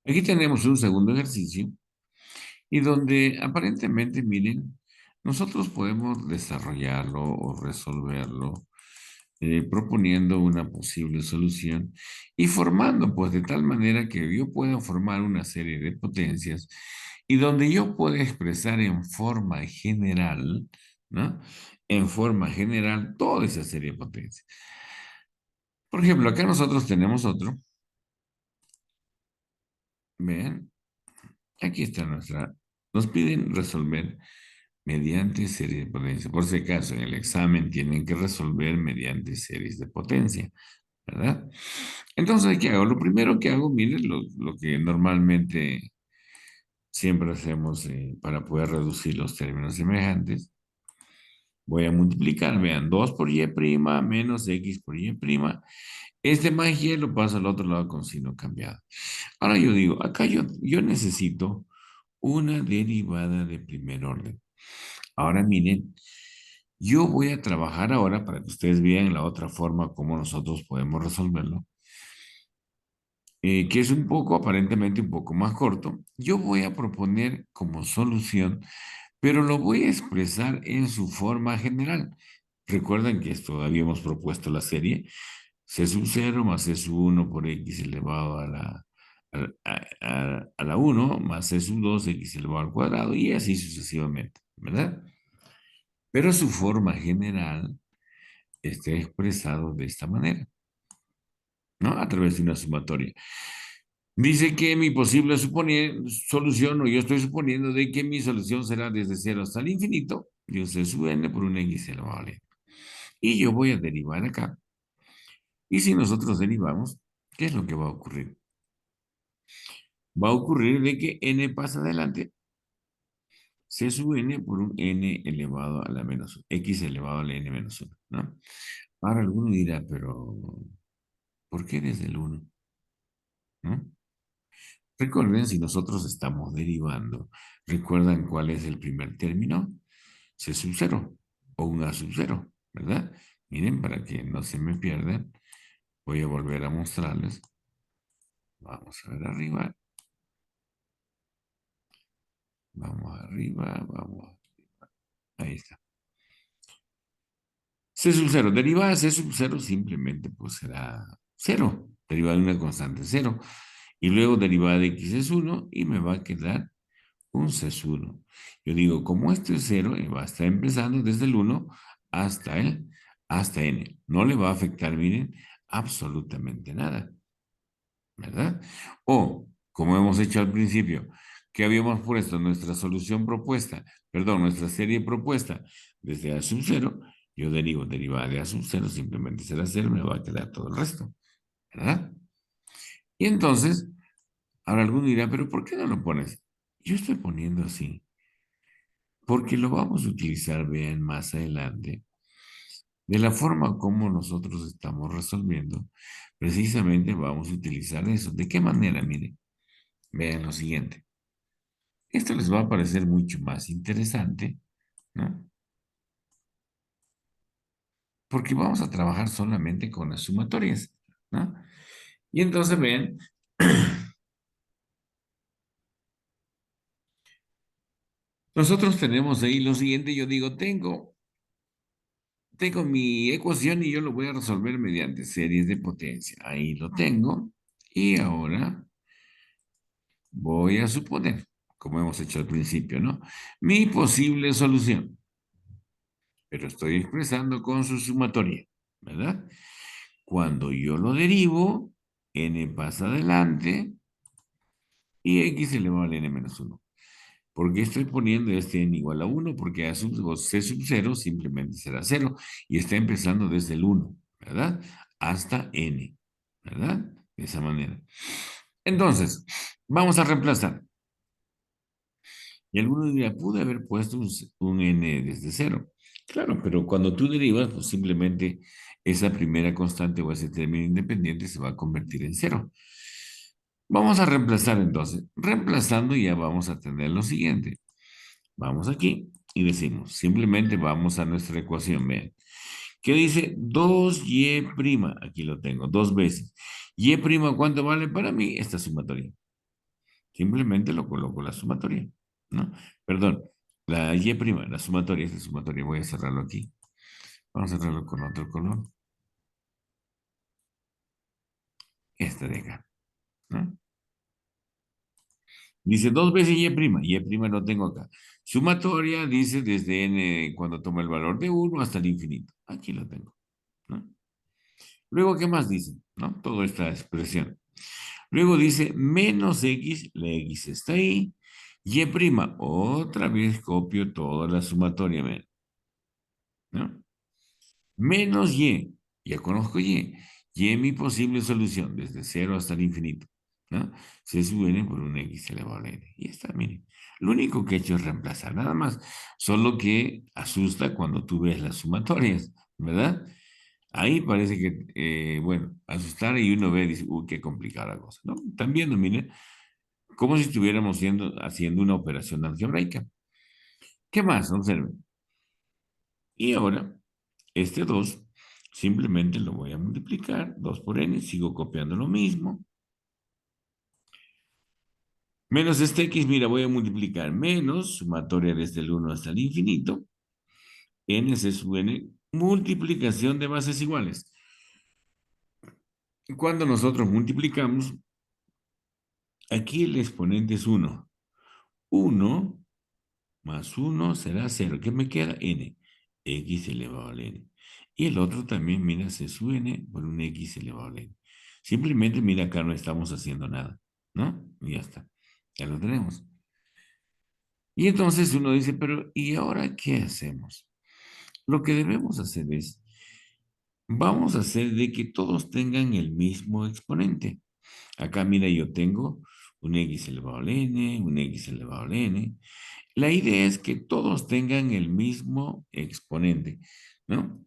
Aquí tenemos un segundo ejercicio y donde aparentemente, miren, nosotros podemos desarrollarlo o resolverlo proponiendo una posible solución y formando, pues, de tal manera que yo pueda formar una serie de potencias y donde yo pueda expresar en forma general, ¿no? En forma general toda esa serie de potencias. Por ejemplo, acá nosotros tenemos otro, vean, aquí está nuestra, nos piden resolver mediante serie de potencia. Por si acaso, en el examen tienen que resolver mediante series de potencia, ¿verdad? Entonces, ¿qué hago? Lo primero que hago, miren, lo que normalmente siempre hacemos para poder reducir los términos semejantes, voy a multiplicar, vean, 2 por y' menos x por y'. Este más y lo paso al otro lado con signo cambiado. Ahora yo digo, acá yo necesito una derivada de primer orden. Ahora miren, yo voy a trabajar ahora para que ustedes vean la otra forma como nosotros podemos resolverlo, que es un poco, aparentemente un poco más corto. Yo voy a proponer como solución, pero lo voy a expresar en su forma general. Recuerden que esto habíamos propuesto la serie c sub 0 más c sub 1 por x elevado a la 1 más c sub 2 x elevado al cuadrado y así sucesivamente, ¿verdad? Pero su forma general está expresado de esta manera, ¿no? A través de una sumatoria. Dice que mi posible solución, o yo estoy suponiendo de que mi solución será desde cero hasta el infinito, yo sé sub n por un x elevado a n. Y yo voy a derivar acá. Y si nosotros derivamos, ¿qué es lo que va a ocurrir? Va a ocurrir de que n pasa adelante, c sub n por un n elevado a la menos 1, x elevado a la n menos 1, ¿no? Ahora alguno dirá, pero ¿por qué desde el 1? ¿No? Recuerden, si nosotros estamos derivando, ¿recuerdan cuál es el primer término? C sub 0 o un A sub 0, ¿verdad? Miren, para que no se me pierdan, voy a volver a mostrarles. Vamos a ver arriba. Vamos arriba, vamos. Ahí está. C sub 0, derivada de C sub 0 simplemente pues será 0, derivada de una constante 0. Y luego derivada de x es 1 y me va a quedar un C sub 1. Yo digo, como esto es 0, va a estar empezando desde el 1 hasta hasta n. No le va a afectar, miren, absolutamente nada, ¿verdad? O, como hemos hecho al principio, que habíamos puesto nuestra solución propuesta, perdón, nuestra serie propuesta desde A sub 0, yo derivo derivada de A sub 0, simplemente será 0, me va a quedar todo el resto, ¿verdad? Y entonces, ahora alguno dirá, pero ¿por qué no lo pones? Yo estoy poniendo así, porque lo vamos a utilizar, vean, más adelante, de la forma como nosotros estamos resolviendo, precisamente vamos a utilizar eso. ¿De qué manera? Miren, vean lo siguiente. Esto les va a parecer mucho más interesante, ¿no? Porque vamos a trabajar solamente con las sumatorias, ¿no? Y entonces ven, nosotros tenemos ahí lo siguiente, yo digo, tengo mi ecuación y yo lo voy a resolver mediante series de potencia. Ahí lo tengo. Y ahora voy a suponer, como hemos hecho al principio, ¿no? Mi posible solución, pero estoy expresando con su sumatoria, ¿verdad? Cuando yo lo derivo, n pasa adelante y x elevado al n menos 1. ¿Por qué estoy poniendo este n igual a 1? Porque o c sub 0 simplemente será 0 y está empezando desde el 1, ¿verdad? Hasta n, ¿verdad? De esa manera. Entonces, vamos a reemplazar. Y alguno dirá, pude haber puesto un n desde 0. Claro, pero cuando tú derivas, pues simplemente esa primera constante o ese término independiente se va a convertir en 0. Vamos a reemplazar entonces. Reemplazando ya vamos a tener lo siguiente. Vamos aquí y decimos, simplemente vamos a nuestra ecuación, vean, que dice 2y', aquí lo tengo, dos veces. Y', ¿cuánto vale para mí esta sumatoria? Simplemente lo coloco la sumatoria, ¿no? Perdón, la y prima, la sumatoria es la sumatoria. Voy a cerrarlo aquí. Vamos a cerrarlo con otro color. Este de acá, ¿no? Dice dos veces y prima lo tengo acá. Sumatoria dice desde n cuando toma el valor de uno hasta el infinito. Aquí lo tengo, ¿no? Luego, ¿qué más dice? ¿No? Toda esta expresión. Luego dice menos x, la x está ahí. Y prima, otra vez copio toda la sumatoria, ¿no? Menos y, ya conozco y es mi posible solución desde cero hasta el infinito, ¿no? Se sube por un x elevado a la n. Y está, miren. Lo único que he hecho es reemplazar, nada más. Solo que asusta cuando tú ves las sumatorias, ¿verdad? Ahí parece que, bueno, asustar y uno ve y dice, uy, qué complicada la cosa, ¿no? También, miren, como si estuviéramos haciendo una operación algebraica. ¿Qué más? Observen. Y ahora, este 2 simplemente lo voy a multiplicar, 2 por n, sigo copiando lo mismo. Menos este x, mira, voy a multiplicar menos, sumatoria desde el 1 hasta el infinito, n se sube n, multiplicación de bases iguales. Cuando nosotros multiplicamos, aquí el exponente es 1. 1 más 1 será 0. ¿Qué me queda? N. X elevado al n. Y el otro también, mira, se sube n por un x elevado al n. Simplemente, mira, acá no estamos haciendo nada, ¿no? Y ya está. Ya lo tenemos. Y entonces uno dice, pero ¿y ahora qué hacemos? Lo que debemos hacer es, vamos a hacer de que todos tengan el mismo exponente. Acá, mira, yo tengo un x elevado al n, un x elevado al n. La idea es que todos tengan el mismo exponente, ¿no?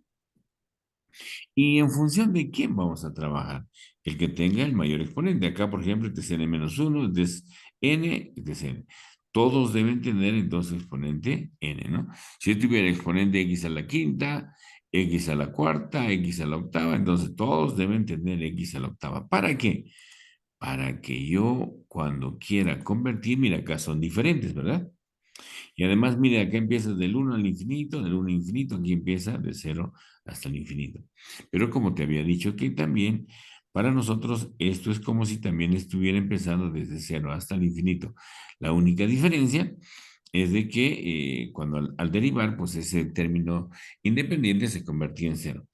Y en función de quién vamos a trabajar, el que tenga el mayor exponente. Acá, por ejemplo, este es n-1, este es n, este es n. Todos deben tener entonces exponente n, ¿no? Si yo tuviera exponente x a la quinta, x a la cuarta, x a la octava, entonces todos deben tener x a la octava. ¿Para qué? Para que yo cuando quiera convertir, mira, acá son diferentes, ¿verdad? Y además, mire, acá empieza del 1 al infinito, del 1 al infinito, aquí empieza de cero hasta el infinito. Pero como te había dicho que también, para nosotros esto es como si también estuviera empezando desde cero hasta el infinito. La única diferencia es de que cuando al derivar, pues ese término independiente se convertía en cero.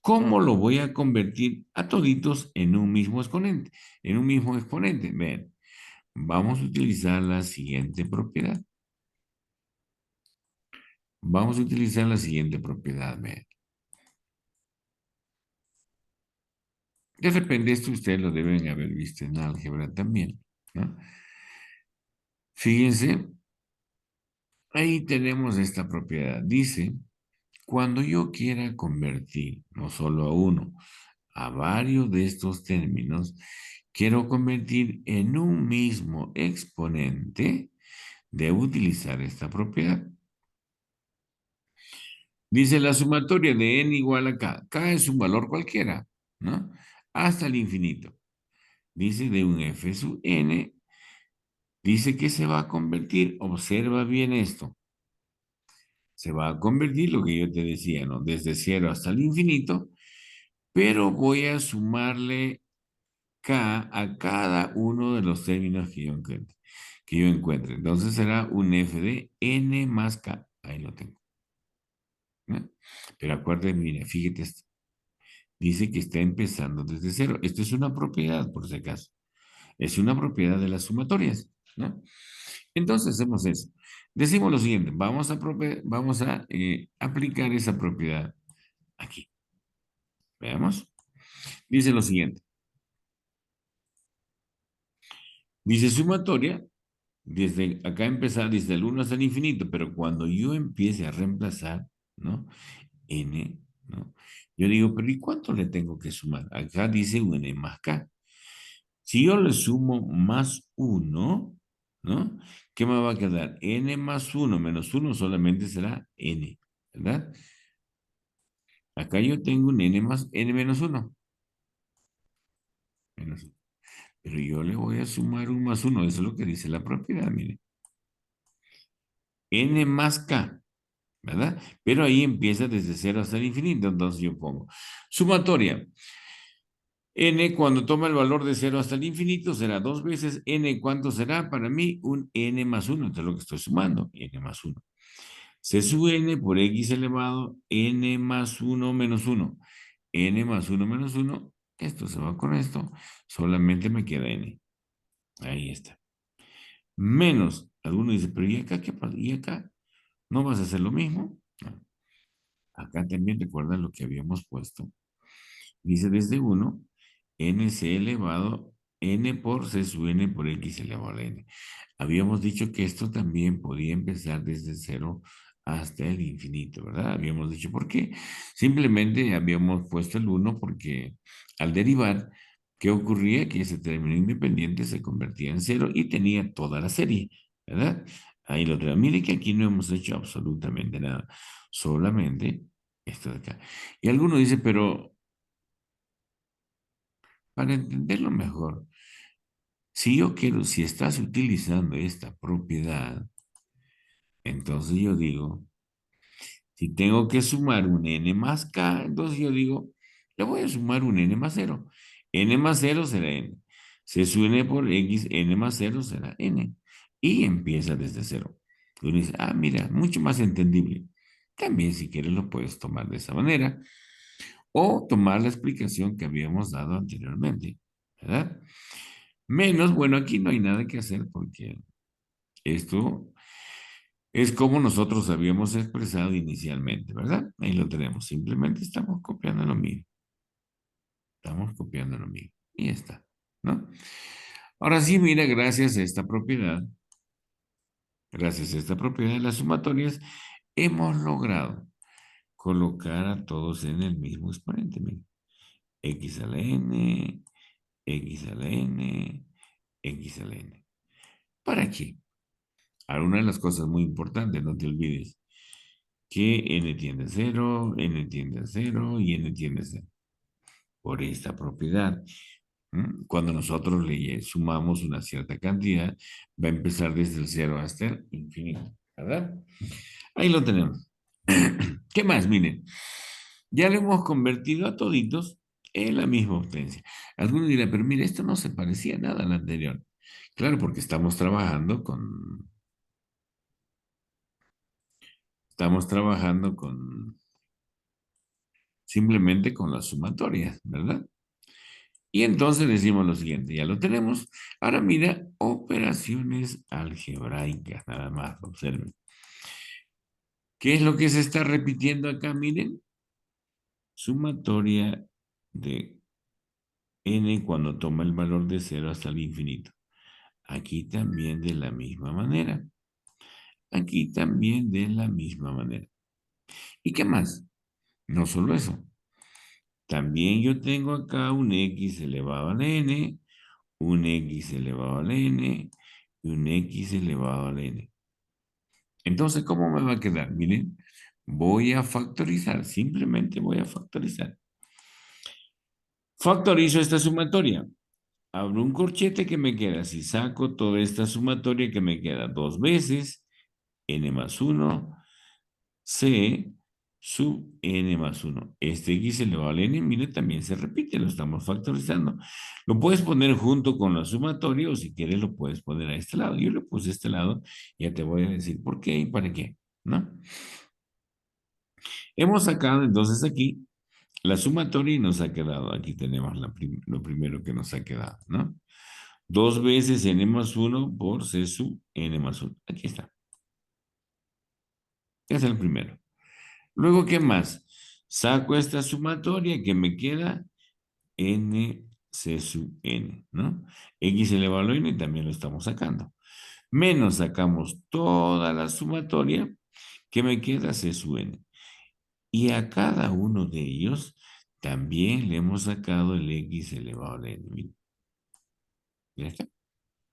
¿Cómo lo voy a convertir a toditos en un mismo exponente? En un mismo exponente. Ven, vamos a utilizar la siguiente propiedad. Vamos a utilizar la siguiente propiedad. Vean. De repente esto ustedes lo deben haber visto en álgebra también, ¿no? Fíjense, ahí tenemos esta propiedad. Dice, cuando yo quiera convertir no solo a uno, a varios de estos términos, quiero convertir en un mismo exponente, debo utilizar esta propiedad. Dice la sumatoria de n igual a k. K es un valor cualquiera, ¿no? Hasta el infinito. Dice de un f sub n, dice que se va a convertir, observa bien esto, se va a convertir lo que yo te decía, ¿no? Desde cero hasta el infinito, pero voy a sumarle k a cada uno de los términos que yo encuentre. Entonces será un f de n más k. Ahí lo tengo, ¿no? Pero acuérdate, mira, fíjate esto. Dice que está empezando desde cero. Esto es una propiedad, por si acaso. Es una propiedad de las sumatorias, ¿no? Entonces hacemos eso. Decimos lo siguiente, vamos a aplicar esa propiedad aquí. Veamos. Dice lo siguiente. Dice sumatoria, desde acá empezar desde el 1 hasta el infinito, pero cuando yo empiece a reemplazar, ¿no? N, ¿no? Yo digo, pero ¿y cuánto le tengo que sumar? Acá dice un N más K. Si yo le sumo más uno, ¿no? ¿Qué me va a quedar? N más uno menos uno solamente será N, ¿verdad? Acá yo tengo un n menos uno. Pero yo le voy a sumar un más uno, eso es lo que dice la propiedad, mire. N más K, ¿verdad? Pero ahí empieza desde cero hasta el infinito, entonces yo pongo sumatoria. N cuando toma el valor de cero hasta el infinito será dos veces N. ¿Cuánto será? Para mí un N más uno, esto es lo que estoy sumando, N más uno. C sub N por X elevado N más uno menos uno. N más uno menos uno, esto se va con esto, solamente me queda N. Ahí está. Menos, alguno dice, pero ¿y acá qué pasa? ¿Y acá? ¿No vas a hacer lo mismo? No. Acá también recuerda lo que habíamos puesto. Dice desde uno NC elevado N por C sub N por X elevado a la N. Habíamos dicho que esto también podía empezar desde cero hasta el infinito, ¿verdad? Habíamos dicho por qué. Simplemente habíamos puesto el uno porque al derivar, ¿qué ocurría? Que ese término independiente se convertía en cero y tenía toda la serie, ¿verdad? Ahí lo tenemos. Mire que aquí no hemos hecho absolutamente nada, solamente esto de acá. Y alguno dice, pero para entenderlo mejor, si yo quiero, si estás utilizando esta propiedad, entonces yo digo, si tengo que sumar un n más k, entonces yo digo, le voy a sumar un n más cero. N más cero será n. Se sube por x, n más cero será n. Y empieza desde cero. Uno dice, ah, mira, mucho más entendible. También si quieres lo puedes tomar de esa manera. O tomar la explicación que habíamos dado anteriormente, ¿verdad? Menos, bueno, aquí no hay nada que hacer porque esto es como nosotros habíamos expresado inicialmente, ¿verdad? Ahí lo tenemos. Simplemente estamos copiando lo mismo. Estamos copiando lo mismo. Y ya está, ¿no? Ahora sí, mira, gracias a esta propiedad de las sumatorias, hemos logrado colocar a todos en el mismo exponente. Mira. X a la n, X a la n, X a la n. ¿Para qué? Ahora, una de las cosas muy importantes, no te olvides, que n tiende a cero, n tiende a cero y n tiende a cero. Por esta propiedad. Cuando nosotros le sumamos una cierta cantidad, va a empezar desde el cero hasta el infinito, ¿verdad? Ahí lo tenemos. ¿Qué más? Miren, ya lo hemos convertido a toditos en la misma potencia. Algunos dirán, pero mire, esto no se parecía nada al anterior. Claro, porque estamos trabajando con simplemente con las sumatorias, ¿verdad? Y entonces decimos lo siguiente, ya lo tenemos. Ahora mira, operaciones algebraicas, nada más, observen. ¿Qué es lo que se está repitiendo acá? Miren, sumatoria de n cuando toma el valor de cero hasta el infinito. Aquí también de la misma manera. Aquí también de la misma manera. ¿Y qué más? No solo eso. También yo tengo acá un x elevado a la n, un x elevado a la n y un x elevado a la n. Entonces, ¿cómo me va a quedar? Miren, voy a factorizar, simplemente voy a factorizar. Factorizo esta sumatoria. Abro un corchete que me queda. Si saco toda esta sumatoria que me queda dos veces, n más 1, c sub n más 1. Este x elevado al n, mire, también se repite, lo estamos factorizando. Lo puedes poner junto con la sumatoria o si quieres lo puedes poner a este lado. Yo lo puse a este lado, ya te voy a decir por qué y para qué, ¿no? Hemos sacado entonces aquí la sumatoria y nos ha quedado, aquí tenemos lo primero que nos ha quedado, ¿no? Dos veces n más 1 por c sub n más 1. Aquí está. Este es el primero. Luego, ¿qué más? Saco esta sumatoria que me queda n c sub n, ¿no? X elevado a n también lo estamos sacando. Menos sacamos toda la sumatoria que me queda c sub n. Y a cada uno de ellos también le hemos sacado el x elevado a n. ¿Ya está?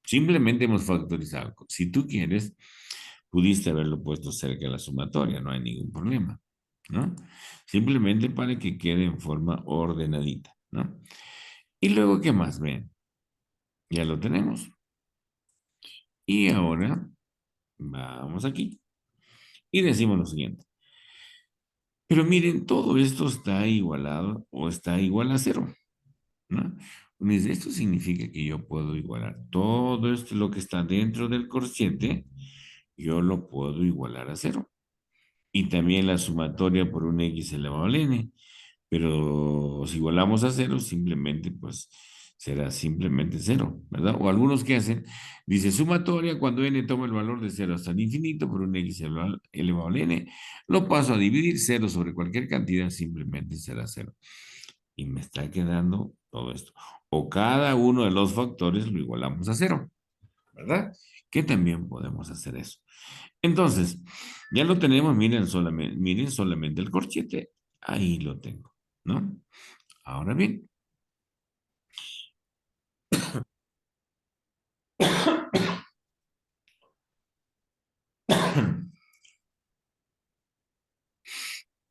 Simplemente hemos factorizado. Si tú quieres, pudiste haberlo puesto cerca de la sumatoria, no hay ningún problema, ¿no? Simplemente para que quede en forma ordenadita, ¿no? Y luego, ¿qué más? Ven. Ya lo tenemos. Y ahora vamos aquí y decimos lo siguiente. Pero miren, todo esto está igualado o está igual a cero, ¿no? Uno dice, esto significa que yo puedo igualar todo esto, lo que está dentro del cociente, yo lo puedo igualar a cero. Y también la sumatoria por un x elevado al n. Pero si igualamos a cero, simplemente pues será simplemente cero, ¿verdad? O algunos que hacen, dice sumatoria cuando n toma el valor de cero hasta el infinito por un x elevado al n, lo paso a dividir cero sobre cualquier cantidad, simplemente será cero. Y me está quedando todo esto. O cada uno de los factores lo igualamos a cero, ¿verdad? Que también podemos hacer eso. Entonces, ya lo tenemos, miren solamente el corchete, ahí lo tengo, ¿no? Ahora bien,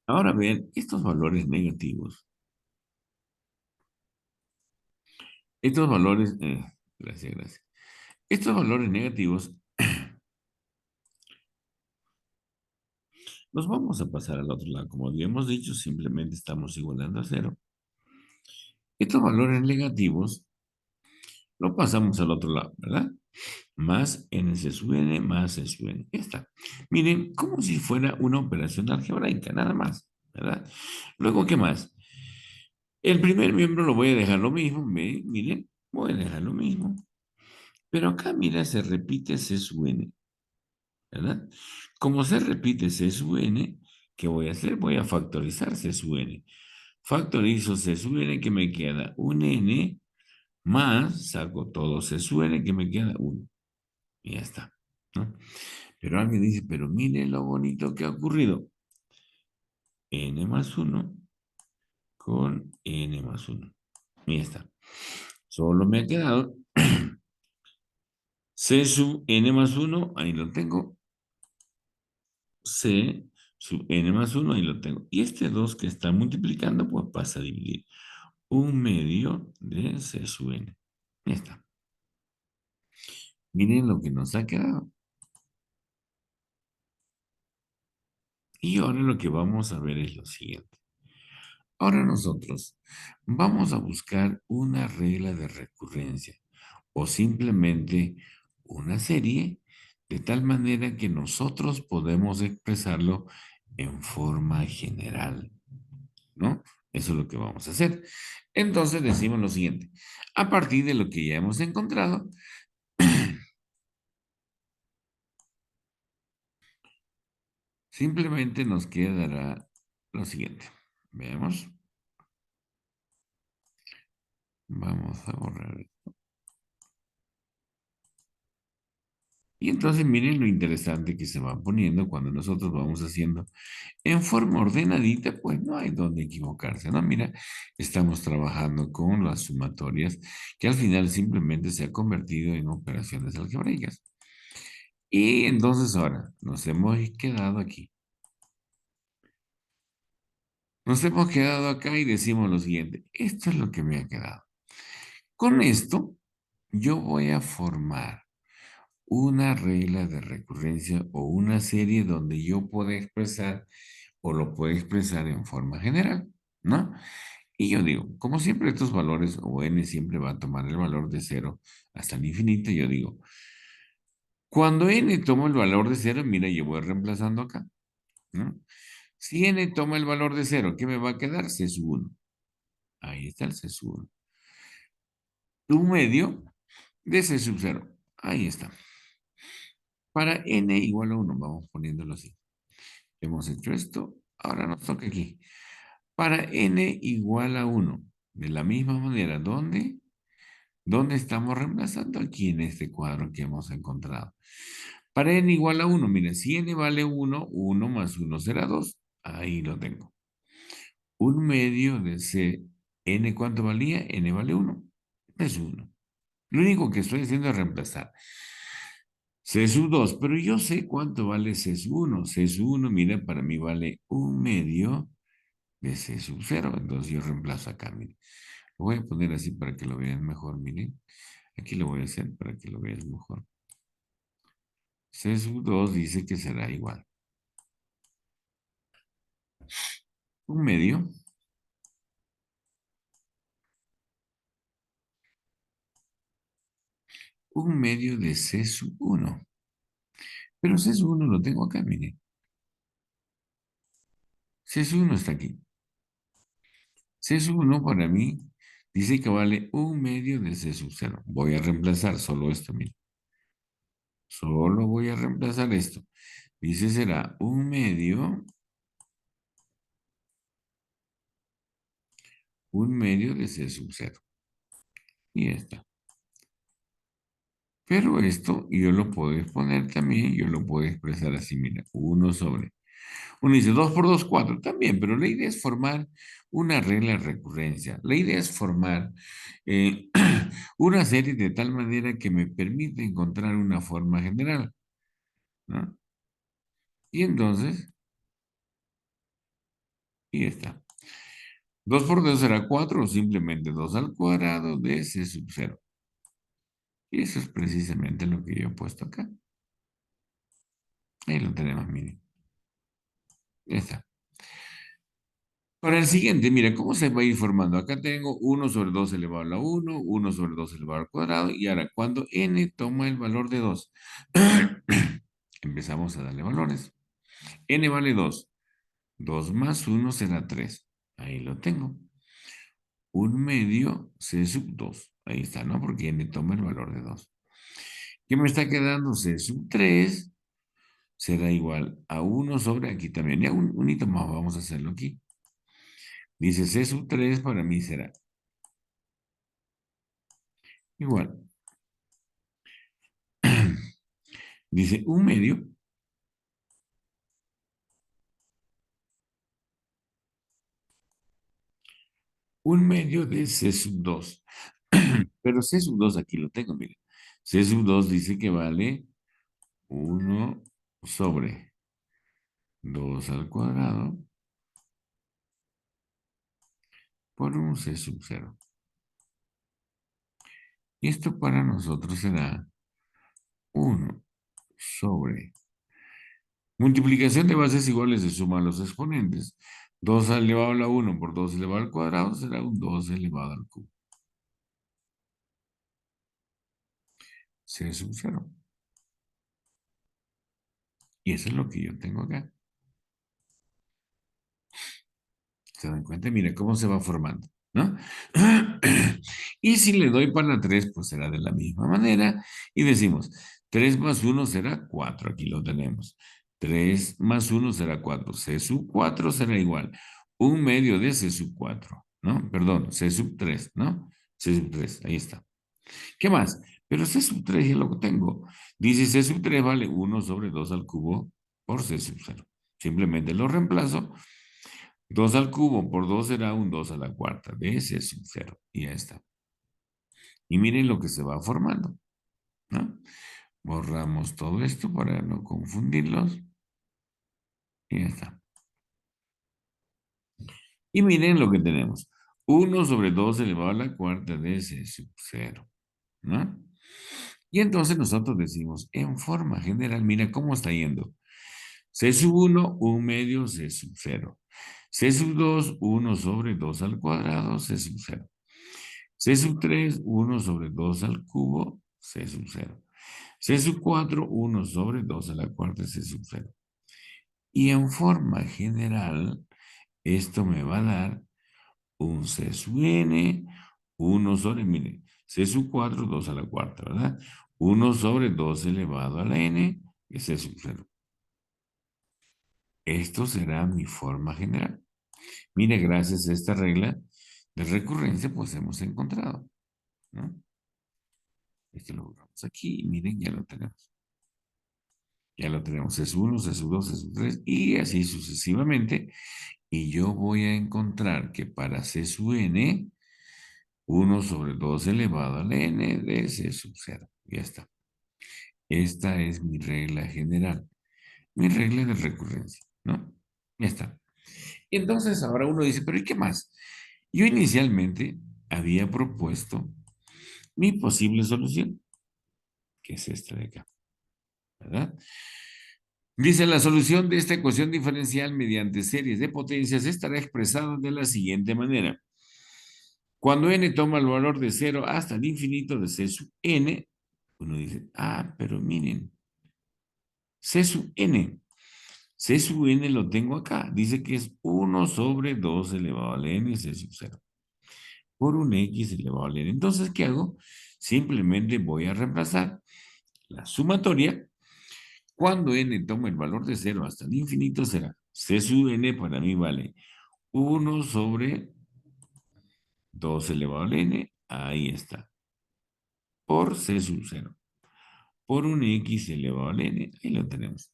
ahora bien, estos valores negativos, estos valores, gracias, gracias. Estos valores negativos los vamos a pasar al otro lado. Como habíamos dicho, simplemente estamos igualando a cero. Estos valores negativos lo pasamos al otro lado, ¿verdad? Más n se sub n más s sub n. Ya está. Miren, como si fuera una operación algebraica, nada más, ¿verdad? Luego, ¿qué más? El primer miembro lo voy a dejar lo mismo, miren, voy a dejar lo mismo. Pero acá, mira, se repite C sub n, ¿verdad? Como se repite C sub n, ¿qué voy a hacer? Voy a factorizar C sub n. Factorizo C sub n, que me queda un n, más, saco todo C sub n, que me queda 1. Y ya está, ¿no? Pero alguien dice, pero mire lo bonito que ha ocurrido. N más 1 con n más 1. Y ya está. Solo me ha quedado C sub n más 1, ahí lo tengo. C sub n más 1, ahí lo tengo. Y este 2 que está multiplicando, pues pasa a dividir. Un medio de C sub n. Ya está. Miren lo que nos ha quedado. Y ahora lo que vamos a ver es lo siguiente. Ahora nosotros vamos a buscar una regla de recurrencia o simplemente una serie de tal manera que nosotros podemos expresarlo en forma general, ¿no? Eso es lo que vamos a hacer. Entonces decimos lo siguiente. A partir de lo que ya hemos encontrado, simplemente nos quedará lo siguiente. Veamos. Vamos a borrar. Y entonces miren lo interesante que se va poniendo cuando nosotros vamos haciendo en forma ordenadita, pues no hay donde equivocarse, ¿no? Mira, estamos trabajando con las sumatorias que al final simplemente se ha convertido en operaciones algebraicas. Y entonces ahora nos hemos quedado aquí. Nos hemos quedado acá y decimos lo siguiente, esto es lo que me ha quedado. Con esto yo voy a formar una regla de recurrencia o una serie donde yo pueda expresar o lo pueda expresar en forma general, ¿no? Y yo digo, como siempre estos valores o n siempre va a tomar el valor de cero hasta el infinito, yo digo, cuando n toma el valor de cero, mira, yo voy reemplazando acá, ¿no? Si n toma el valor de cero, ¿qué me va a quedar? C sub 1. Ahí está el C sub 1. Un medio de C sub 0. Ahí está. Para n igual a 1, vamos poniéndolo así. Hemos hecho esto, ahora nos toca aquí. Para n igual a 1, de la misma manera, ¿dónde? ¿Dónde estamos reemplazando? Aquí en este cuadro que hemos encontrado. Para n igual a 1, mire, si n vale 1, 1 más 1 será 2. Ahí lo tengo. Un medio de c, n, ¿cuánto valía? N vale 1. Es 1. Lo único que estoy haciendo es reemplazar. C sub 2, pero yo sé cuánto vale C sub 1. C sub 1, mira, para mí vale un medio de C sub 0. Entonces yo reemplazo acá, mire. Lo voy a poner así para que lo vean mejor, miren. Aquí lo voy a hacer para que lo veas mejor. C sub 2 dice que será igual. Un medio de C sub 1. Pero C sub 1 lo tengo acá, miren. C sub 1 está aquí. C sub 1 para mí dice que vale un medio de C sub 0. Voy a reemplazar solo esto, miren. Solo voy a reemplazar esto. Dice será un medio de C sub 0. Y ya está. Pero esto yo lo puedo exponer también, yo lo puedo expresar así, mira, uno dice 2 por 2 4 también, pero la idea es formar una regla de recurrencia. La idea es formar eh, una serie de tal manera que me permite encontrar una forma general, ¿no? Y entonces, y ya está. 2 por 2 será 4 o simplemente 2 al cuadrado de C sub 0. Y eso es precisamente lo que yo he puesto acá. Ahí lo tenemos, miren. Ya está. Para el siguiente, mira, ¿cómo se va a ir formando? Acá tengo uno sobre 2 elevado a la uno sobre 2 elevado al cuadrado, y ahora cuando n toma el valor de 2, empezamos a darle valores. N vale 2, 2 más uno será 3. Ahí lo tengo. Un medio C sub 2. Ahí está, ¿no? Porque n toma el valor de 2. ¿Qué me está quedando? C sub 3 será igual a uno sobre, aquí también, ya un hito más, vamos a hacerlo aquí. Dice C sub 3 para mí será igual. Dice un medio de C sub 2. Pero C sub 2 aquí lo tengo, mire. C sub 2 dice que vale uno sobre 2 al cuadrado por un C sub 0. Y esto para nosotros será uno sobre multiplicación de bases iguales se suman los exponentes. 2 elevado a la uno por 2 elevado al cuadrado será un 2 elevado al cubo. C sub 0. Y eso es lo que yo tengo acá. ¿Se dan cuenta? Mira cómo se va formando, ¿no? Y si le doy para 3, pues será de la misma manera. Y decimos, 3 más uno será 4. Aquí lo tenemos. 3 más uno será 4. C sub 4 será igual. Un medio de C sub 4, ¿no? Perdón, C sub 3, ¿no? C sub 3, ahí está. ¿Qué más? Pero C sub 3 ya lo tengo. Dice C sub 3 vale uno sobre 2 al cubo por C sub 0. Simplemente lo reemplazo. 2 al cubo por 2 será un 2 a la cuarta. De ese es un cero. Y ya está. Y miren lo que se va formando, ¿no? Borramos todo esto para no confundirlos. Y ya está. Y miren lo que tenemos. Uno sobre 2 elevado a la cuarta de ese sub cero, ¿no? Y entonces nosotros decimos, en forma general, mira cómo está yendo. C sub uno, un medio C sub cero. C sub 2, uno sobre 2 al cuadrado, C sub cero. C sub 3, uno sobre 2 al cubo, C sub 0. C sub 4, uno sobre 2 a la cuarta, C sub 0. Y en forma general, esto me va a dar un C sub n, uno sobre, mire, C sub 4, 2 a la cuarta, ¿verdad? Uno sobre 2 elevado a la n, que es C sub 0. Esto será mi forma general. Mire, gracias a esta regla de recurrencia, pues hemos encontrado, ¿no? Esto lo borramos aquí y miren, ya lo tenemos. Ya lo tenemos, es uno, es 2, es 3 y así sucesivamente. Y yo voy a encontrar que para C sub n, uno sobre 2 elevado al n de C sub 0. Ya está. Esta es mi regla general, mi regla de recurrencia, ¿no? Ya está. Y entonces ahora uno dice, pero ¿y qué más? Yo inicialmente había propuesto mi posible solución, que es esta de acá, ¿verdad? Dice, la solución de esta ecuación diferencial mediante series de potencias estará expresada de la siguiente manera. Cuando n toma el valor de 0 hasta el infinito de c sub n, uno dice, pero miren, c sub n. C sub n lo tengo acá. Dice que es 1/2 elevado al n c sub 0 por un x elevado al n. Entonces, ¿qué hago? Simplemente voy a reemplazar la sumatoria. Cuando n toma el valor de 0 hasta el infinito será c sub n para mí vale 1/2 elevado al n. Ahí está. Por c sub 0 por un x elevado al n. Ahí lo tenemos.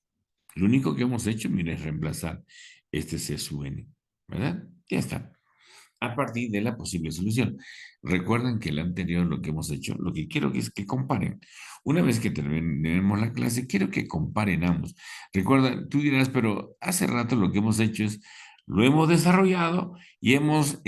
Lo único que hemos hecho, mire, es reemplazar este c sub n, ¿verdad? Ya está. A partir de la posible solución. Recuerden que el anterior, lo que hemos hecho, lo que quiero que es que comparen. Una vez que terminemos la clase, quiero que comparen ambos. Recuerda, tú dirás, pero hace rato lo que hemos hecho es, lo hemos desarrollado y hemos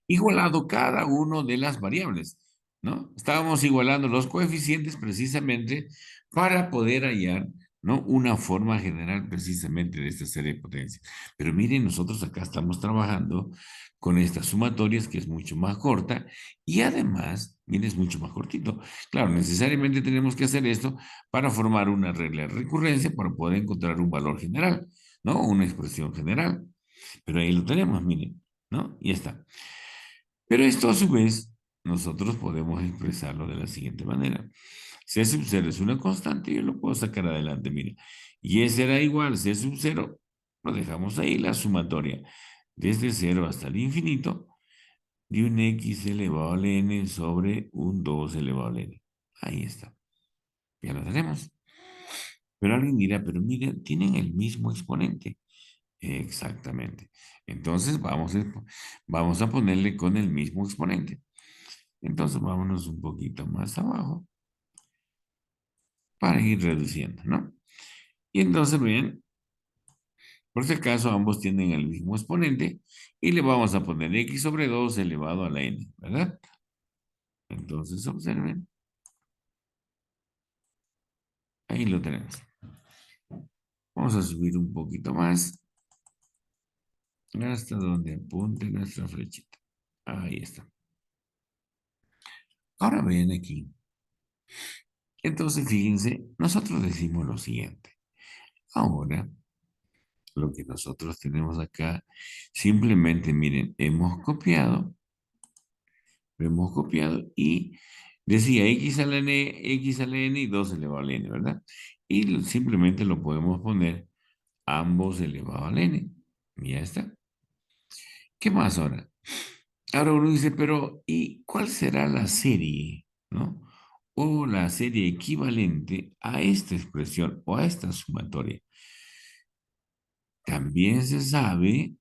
igualado cada uno de las variables, ¿no? Estábamos igualando los coeficientes precisamente para poder hallar, ¿no? Una forma general precisamente de esta serie de potencias. Pero miren, nosotros acá estamos trabajando con estas sumatorias que es mucho más corta y además, miren, es mucho más cortito. Claro, necesariamente tenemos que hacer esto para formar una regla de recurrencia para poder encontrar un valor general, ¿no? Una expresión general. Pero ahí lo tenemos, miren, ¿no? Y ya está. Pero esto a su vez, nosotros podemos expresarlo de la siguiente manera. C sub 0 es una constante, yo lo puedo sacar adelante, mire. Y ese era igual, C sub 0, lo dejamos ahí, la sumatoria. Desde 0 hasta el infinito, de un x elevado al n sobre un 2 elevado al n. Ahí está. Ya lo tenemos. Pero alguien dirá, pero mire, tienen el mismo exponente. Exactamente. Entonces vamos a ponerle con el mismo exponente. Entonces vámonos un poquito más abajo para ir reduciendo, ¿no? Y entonces, bien, por si acaso ambos tienen el mismo exponente y le vamos a poner x sobre 2 elevado a la n, ¿verdad? Entonces observen, ahí lo tenemos. Vamos a subir un poquito más hasta donde apunte nuestra flechita. Ahí está. Ahora ven aquí. Entonces, fíjense, nosotros decimos lo siguiente. Ahora, lo que nosotros tenemos acá, simplemente, miren, hemos copiado y decía x a la n y 2 elevado al n, ¿verdad? Y simplemente lo podemos poner ambos elevado al n. Y ya está. ¿Qué más ahora? Ahora uno dice, pero ¿y cuál será la serie, no? O la serie equivalente a esta expresión o a esta sumatoria. También se sabe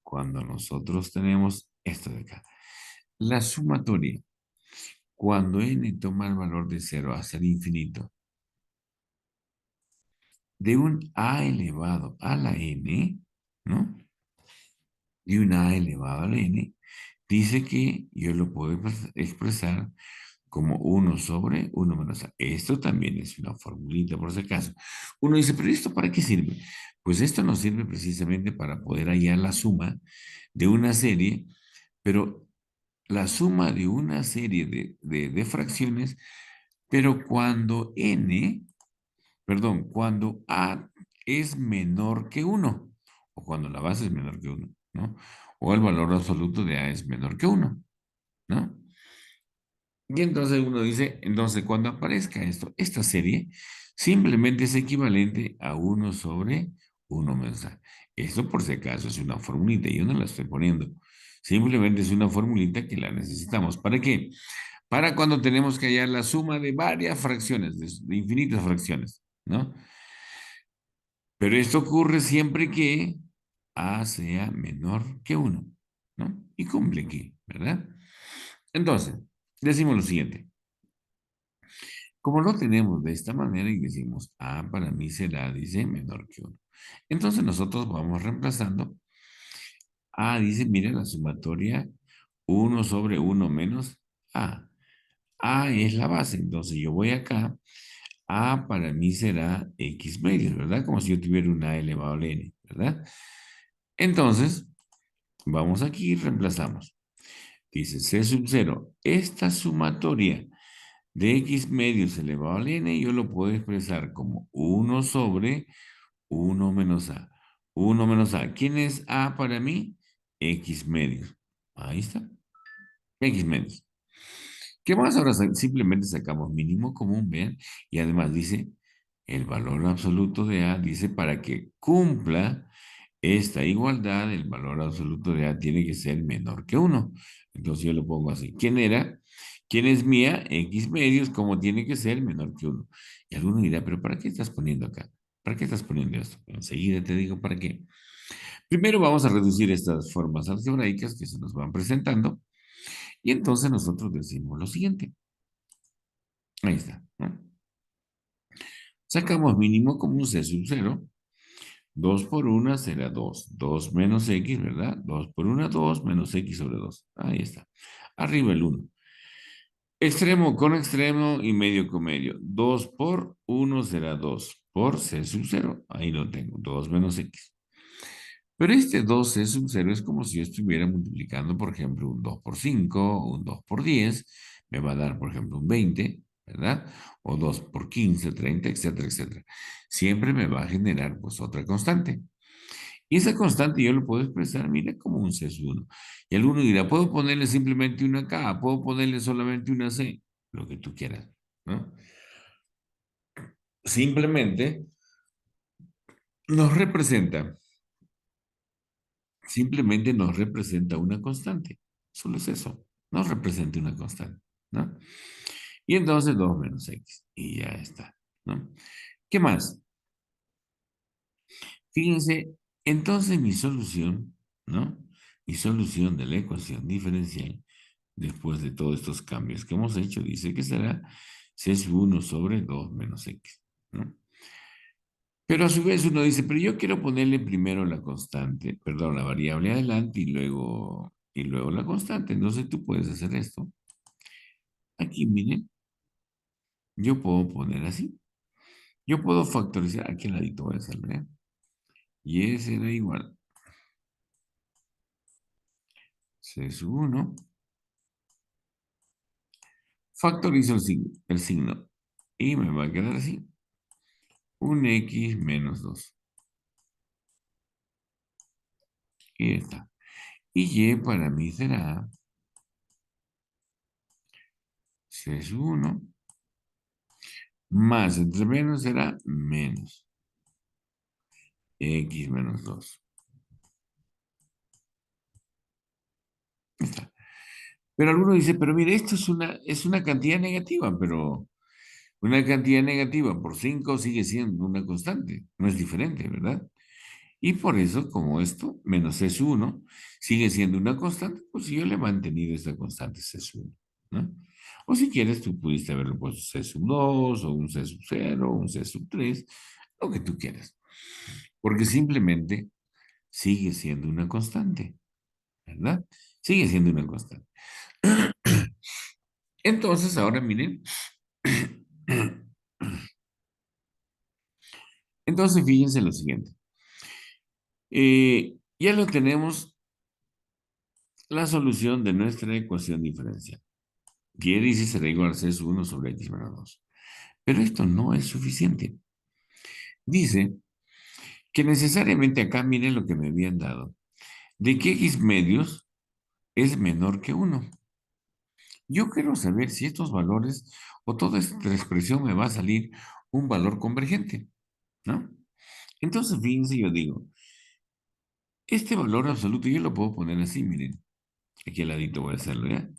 cuando nosotros tenemos esto de acá. La sumatoria, cuando n toma el valor de 0 hasta el infinito, de un a elevado a la n, ¿no? De un a elevado a la n, dice que yo lo puedo expresar como 1/1 menos a. Esto también es una formulita, por si acaso. Uno dice, pero ¿esto para qué sirve? Pues esto nos sirve precisamente para poder hallar la suma de una serie, pero la suma de una serie de fracciones, pero cuando cuando a es menor que uno, o cuando la base es menor que uno, ¿no? O el valor absoluto de a es menor que uno, ¿no? Y entonces uno dice, entonces cuando aparezca esto, esta serie simplemente es equivalente a 1/1 menos a. Esto por si acaso es una formulita, yo no la estoy poniendo. Simplemente es una formulita que la necesitamos. ¿Para qué? Para cuando tenemos que hallar la suma de varias fracciones, de infinitas fracciones, ¿no? Pero esto ocurre siempre que a sea menor que uno, ¿no? Y cumple aquí, ¿verdad? Entonces, decimos lo siguiente. Como lo tenemos de esta manera y decimos a para mí será, dice, menor que uno. Entonces nosotros vamos reemplazando A dice, mira, la sumatoria uno sobre uno menos A. A es la base, entonces yo voy acá. A para mí será X medios, ¿verdad? Como si yo tuviera una A elevado al N, ¿verdad? Entonces, vamos aquí y reemplazamos. Dice C sub cero. Esta sumatoria de X medios elevado al N, yo lo puedo expresar como uno sobre uno menos A. Uno menos A. ¿Quién es A para mí? X medios. Ahí está. X medios. ¿Qué más? Ahora simplemente sacamos mínimo común, vean, y además dice el valor absoluto de A, dice para que cumpla esta igualdad, el valor absoluto de A tiene que ser menor que uno. Entonces yo lo pongo así. ¿Quién era? ¿Quién es mía? X medios, como tiene que ser menor que uno. Y alguno dirá, pero ¿para qué estás poniendo acá? ¿Para qué estás poniendo esto? Enseguida te digo para qué. Primero vamos a reducir estas formas algebraicas que se nos van presentando y entonces nosotros decimos lo siguiente. Ahí está, ¿no? Sacamos mínimo común C sub cero. 2 por 1 será 2. 2 menos X, ¿verdad? 2 por 1, 2 menos X sobre 2. Ahí está. Arriba el uno. Extremo con extremo y medio con medio. 2 por uno será 2 por C sub cero. Ahí lo tengo. 2 menos X. Pero este 2C sub cero es como si yo estuviera multiplicando, por ejemplo, un 2 por 5, un 2 por 10, me va a dar, por ejemplo, un 20, ¿verdad? O 2 por 15, 30, etcétera, etcétera. Siempre me va a generar, pues, otra constante. Y esa constante yo lo puedo expresar, mira, como un C sub 1. Y alguno dirá, ¿puedo ponerle simplemente una K? ¿Puedo ponerle solamente una C? Lo que tú quieras, ¿no? Simplemente nos representa simplemente nos representa una constante. Solo es eso. Nos representa una constante, ¿no? Y entonces 2 menos x. Y ya está, ¿no? ¿Qué más? Fíjense, entonces mi solución, ¿no? Mi solución de la ecuación diferencial, después de todos estos cambios que hemos hecho, dice que será c sub 1 sobre 2 menos x, ¿no? Pero a su vez uno dice, pero yo quiero ponerle primero la constante, perdón, la variable adelante y luego la constante. Entonces tú puedes hacer esto. Aquí, miren, yo puedo poner así. Yo puedo factorizar, aquí al ladito voy a hacerlo, ¿eh? Y ese da igual. C sub 1. Factorizo el signo. Y me va a quedar así. Un X menos 2. Y ya está. Y Y para mí será C sub 1 más entre menos será menos X menos 2. Está. Pero alguno dice, pero mire, esto es una cantidad negativa, pero una cantidad negativa por 5 sigue siendo una constante, no es diferente, ¿verdad? Y por eso, como esto, menos c sub 1, sigue siendo una constante, pues yo le he mantenido esta constante c sub 1, ¿no? O si quieres, tú pudiste haberlo puesto c sub 2, o un c sub 0, o un c sub 3, lo que tú quieras. Porque simplemente sigue siendo una constante, ¿verdad? Sigue siendo una constante. Entonces, ahora miren, entonces fíjense lo siguiente. Ya lo tenemos la solución de nuestra ecuación diferencial. Y dice será igual a c sub 1 sobre x menos 2. Pero esto no es suficiente. Dice que necesariamente acá miren lo que me habían dado. De que x medios es menor que uno. Yo quiero saber si estos valores o toda esta expresión me va a salir un valor convergente, ¿no? Entonces, fíjense, yo digo, este valor absoluto yo lo puedo poner así, miren. Aquí al ladito voy a hacerlo, ¿ya?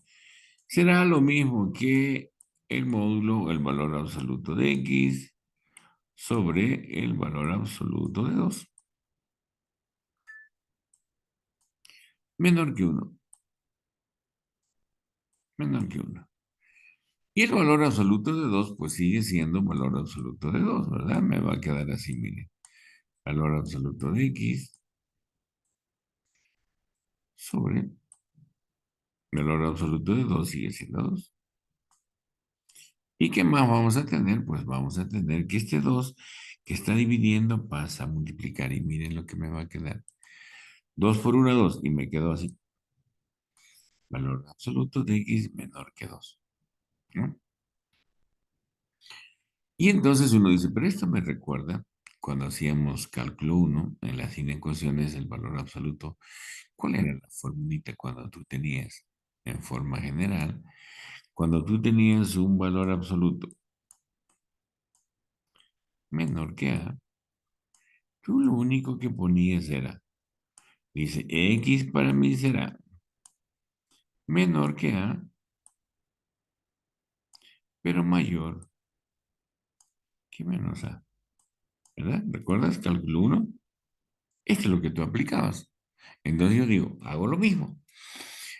Será lo mismo que el módulo o el valor absoluto de x sobre el valor absoluto de 2 menor que uno, menor que uno. Y el valor absoluto de 2 pues sigue siendo un valor absoluto de 2, ¿verdad? Me va a quedar así, miren. Valor absoluto de x sobre el valor absoluto de 2 sigue siendo 2. ¿Y qué más vamos a tener? Pues vamos a tener que este 2 que está dividiendo pasa a multiplicar y miren lo que me va a quedar. 2 por 1, 2 y me quedó así. Valor absoluto de x menor que 2, ¿no? Y entonces uno dice, pero esto me recuerda cuando hacíamos cálculo 1 en las inecuaciones del valor absoluto. ¿Cuál era la formulita cuando tú tenías, en forma general, cuando tú tenías un valor absoluto menor que a, tú lo único que ponías era, dice, x para mí será menor que a, pero mayor que menos a, ¿verdad? ¿Recuerdas cálculo 1? Esto es lo que tú aplicabas. Entonces yo digo, hago lo mismo.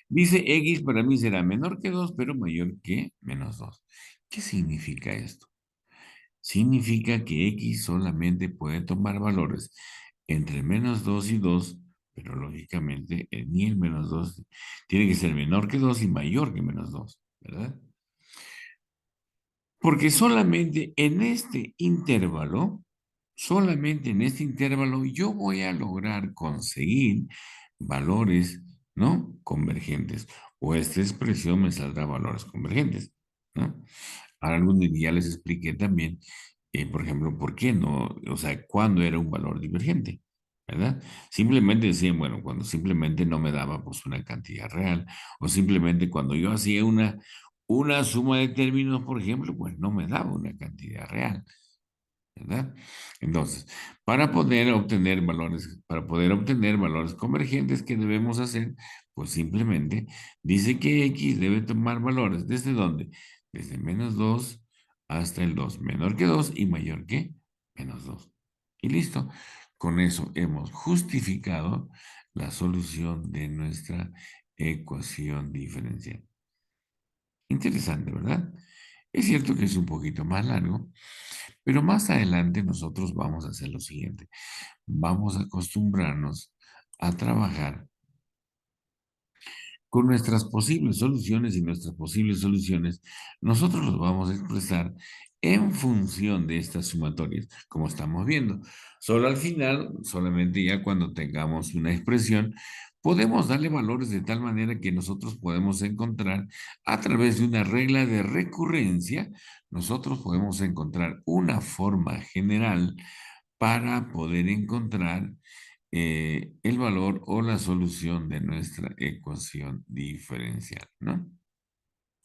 Dice x para mí será menor que 2 pero mayor que menos 2. ¿Qué significa esto? Significa que x solamente puede tomar valores entre menos 2 y 2, pero lógicamente ni el menos 2 tiene que ser menor que 2 y mayor que menos 2, ¿verdad? Porque solamente en este intervalo, yo voy a lograr conseguir valores, ¿no? Convergentes. O esta expresión me saldrá valores convergentes, ¿no? Ahora algún día ya les expliqué también, por ejemplo, por qué no, o sea, cuándo era un valor divergente, ¿verdad? Simplemente decían, bueno, cuando simplemente no me daba pues una cantidad real, o simplemente cuando yo hacía una suma de términos, por ejemplo, pues no me daba una cantidad real, ¿verdad? Entonces, para poder obtener valores convergentes, ¿qué debemos hacer? Pues simplemente dice que x debe tomar valores, ¿desde dónde? Desde menos 2 hasta el 2 menor que 2 y mayor que menos 2. Y listo. Con eso hemos justificado la solución de nuestra ecuación diferencial. Interesante, ¿verdad? Es cierto que es un poquito más largo, pero más adelante nosotros vamos a hacer lo siguiente. Vamos a acostumbrarnos a trabajar con nuestras posibles soluciones y nuestras posibles soluciones, nosotros los vamos a expresar en función de estas sumatorias, como estamos viendo. Solo al final, solamente ya cuando tengamos una expresión, podemos darle valores de tal manera que nosotros podemos encontrar a través de una regla de recurrencia, nosotros podemos encontrar una forma general para poder encontrar el valor o la solución de nuestra ecuación diferencial, ¿no?